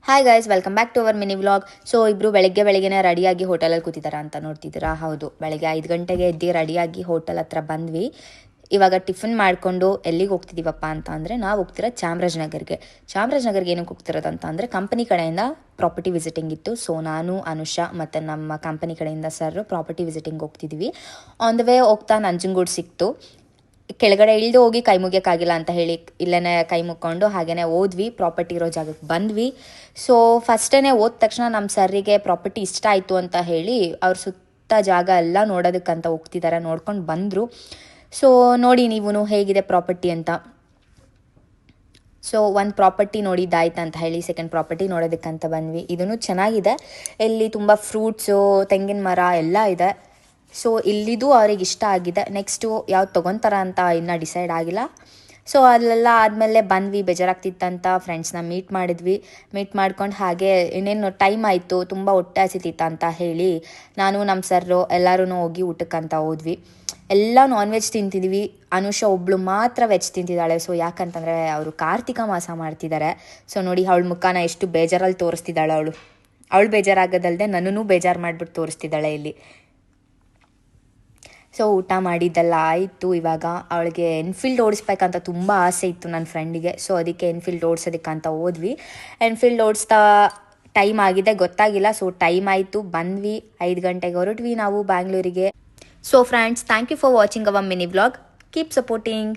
Hi guys, welcome back to our mini vlog. So ಇಬ್ಬರು ಬೆಳಗ್ಗೆನೇ ರೆಡಿಯಾಗಿ ಹೋಟೆಲಲ್ಲಿ ಕೂತಿದ್ದಾರಾ ಅಂತ ನೋಡ್ತಿದ್ದೀರಾ? ಹೌದು, ಬೆಳಗ್ಗೆ 5 ಗಂಟೆಗೆ ಎದ್ದು ರೆಡಿಯಾಗಿ ಹೋಟೆಲ್ ಹತ್ರ ಬಂದ್ವಿ. ಇವಾಗ ಟಿಫಿನ್ ಮಾಡಿಕೊಂಡು ಎಲ್ಲಿಗೆ ಹೋಗ್ತಿದ್ದೀವಪ್ಪ ಅಂತ ಅಂದರೆ, ನಾವು ಹೋಗ್ತಿರೋ ಚಾಮರಾಜನಗರ್ಗೆ ಏನಕ್ಕೆ ಹೋಗ್ತಿರೋದು ಅಂತ ಅಂದರೆ, ಕಂಪನಿ ಕಡೆಯಿಂದ ಪ್ರಾಪರ್ಟಿ ವಿಸಿಟಿಂಗ್ ಇತ್ತು. ಸೊ ನಾನು, ಅನುಷಾ ಮತ್ತು ನಮ್ಮ ಕಂಪನಿ ಕಡೆಯಿಂದ ಸರ್ ಪ್ರಾಪರ್ಟಿ ವಿಸಿಟಿಂಗ್ ಹೋಗ್ತಿದ್ದೀವಿ. ಆನ್ ದ ವೇ ಹೋಗ್ತಾ ನಂಜನಗೂಡು ಸಿಕ್ತು. ಕೆಳಗಡೆ ಇಳಿದು ಹೋಗಿ ಕೈ ಮುಗಿಯೋಕ್ಕಾಗಿಲ್ಲ ಅಂತ ಹೇಳಿ ಇಲ್ಲೇ ಕೈ ಮುಕ್ಕೊಂಡು ಹಾಗೇ ಹೋದ್ವಿ. ಪ್ರಾಪರ್ಟಿ ಇರೋ ಜಾಗಕ್ಕೆ ಬಂದ್ವಿ. ಸೊ ಫಸ್ಟೇ ಹೋದ ತಕ್ಷಣ ನಮ್ಮ ಸರ್ರಿಗೆ ಪ್ರಾಪರ್ಟಿ ಇಷ್ಟ ಆಯಿತು ಅಂತ ಹೇಳಿ ಅವ್ರ ಸುತ್ತ ಜಾಗ ಎಲ್ಲ ನೋಡೋದಕ್ಕಂತ ಹೋಗ್ತಿದ್ದಾರೆ. ನೋಡ್ಕೊಂಡು ಬಂದರು. ಸೊ ನೋಡಿ ನೀವು ಹೇಗಿದೆ ಪ್ರಾಪರ್ಟಿ ಅಂತ. ಸೊ ಒಂದು ಪ್ರಾಪರ್ಟಿ ನೋಡಿದ್ದಾಯ್ತು ಅಂತ ಹೇಳಿ ಸೆಕೆಂಡ್ ಪ್ರಾಪರ್ಟಿ ನೋಡೋದಕ್ಕಂತ ಬಂದ್ವಿ. ಇದೂ ಚೆನ್ನಾಗಿದೆ. ಇಲ್ಲಿ ತುಂಬ ಫ್ರೂಟ್ಸು, ತೆಂಗಿನ ಮರ ಎಲ್ಲ ಇದೆ. ಸೊ ಇಲ್ಲಿದು ಅವ್ರಿಗೆ ಇಷ್ಟ ಆಗಿದೆ. ನೆಕ್ಸ್ಟು ಯಾವ್ದು ತೊಗೊತಾರ ಅಂತ ಇನ್ನೂ ಡಿಸೈಡ್ ಆಗಿಲ್ಲ. ಸೊ ಅಲ್ಲೆಲ್ಲ ಆದಮೇಲೆ ಬಂದ್ವಿ. ಬೇಜಾರಾಗ್ತಿತ್ತಂತ ಫ್ರೆಂಡ್ಸ್ನ ಮೀಟ್ ಮಾಡಿದ್ವಿ. ಮೀಟ್ ಮಾಡ್ಕೊಂಡು ಹಾಗೆ ಇನ್ನೇನು ಟೈಮ್ ಆಯಿತು, ತುಂಬ ಹೊಟ್ಟೆ ಹಸಿತಿತ್ತು ಅಂತ ಹೇಳಿ ನಾನು, ನಮ್ಮ ಸರ್ರು ಎಲ್ಲರೂ ಹೋಗಿ ಊಟಕ್ಕಂತ ಹೋದ್ವಿ. ಎಲ್ಲ ನಾನ್ ವೆಜ್ ತಿಂತಿದ್ವಿ. ಅನುಷಾ ಒಬ್ಳು ಮಾತ್ರ ವೆಜ್ ತಿಂತಿದ್ದಾಳೆ. ಸೊ ಯಾಕಂತಂದರೆ ಅವರು ಕಾರ್ತಿಕ ಮಾಸ ಮಾಡ್ತಿದ್ದಾರೆ. ಸೊ ನೋಡಿ ಅವಳ ಮುಖಾನ ಎಷ್ಟು ಬೇಜಾರಲ್ಲಿ ತೋರಿಸ್ತಿದ್ದಾಳೆ. ಅವಳು ಬೇಜಾರಾಗೋದಲ್ಲದೆ ನನ್ನೂ ಬೇಜಾರು ಮಾಡಿಬಿಟ್ಟು ತೋರಿಸ್ತಿದ್ದಾಳೆ ಇಲ್ಲಿ. ಸೊ ಊಟ ಮಾಡಿದ್ದೆಲ್ಲ ಆಯಿತು. ಇವಾಗ ಅವಳಿಗೆ ಎನ್ಫೀಲ್ಡ್ ಓಡಿಸ್ಬೇಕಂತ ತುಂಬ ಆಸೆ ಇತ್ತು ನನ್ನ ಫ್ರೆಂಡಿಗೆ. ಸೊ ಅದಕ್ಕೆ ಎನ್ಫೀಲ್ಡ್ ಓಡಿಸೋದಕ್ಕಂತ ಹೋದ್ವಿ. ಎನ್ಫೀಲ್ಡ್ ಓಡಿಸ್ತಾ ಟೈಮ್ ಆಗಿದೆ ಗೊತ್ತಾಗಿಲ್ಲ. ಸೊ ಟೈಮ್ ಆಯಿತು, ಬಂದ್ವಿ. 5 ಗಂಟೆಗೆ ಹೊರಟ್ವಿ ನಾವು ಬ್ಯಾಂಗ್ಳೂರಿಗೆ. So friends, thank you for watching our mini vlog. Keep supporting.